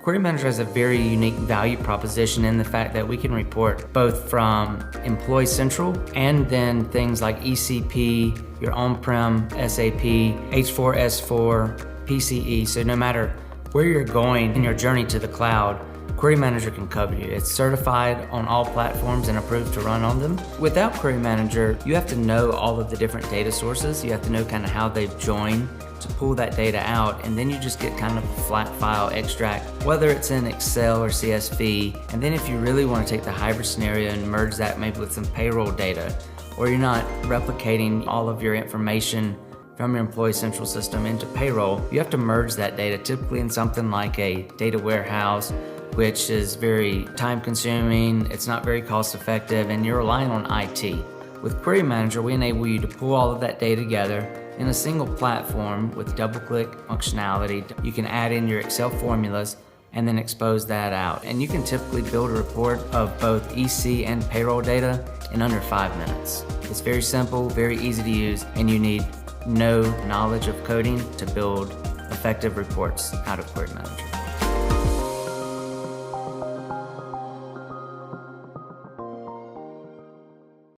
Query Manager has a very unique value proposition in the fact that we can report both from Employee Central and then things like ECP, your on-prem SAP, H4S4, PCE. So no matter where you're going in your journey to the cloud, Query Manager can cover you. It's certified on all platforms and approved to run on them. Without Query Manager, you have to know all of the different data sources. You have to know kind of how they've joined to pull that data out, and then you just get kind of a flat file extract, whether it's in Excel or CSV. And then if you really want to take the hybrid scenario and merge that maybe with some payroll data, or you're not replicating all of your information from your Employee Central system into payroll, you have to merge that data typically in something like a data warehouse, which is very time consuming, it's not very cost effective, and you're relying on IT. With Query Manager, we enable you to pull all of that data together in a single platform with double-click functionality. You can add in your Excel formulas and then expose that out. And you can typically build a report of both EC and payroll data in under 5 minutes. It's very simple, very easy to use, and you need no knowledge of coding to build effective reports out of Query Manager.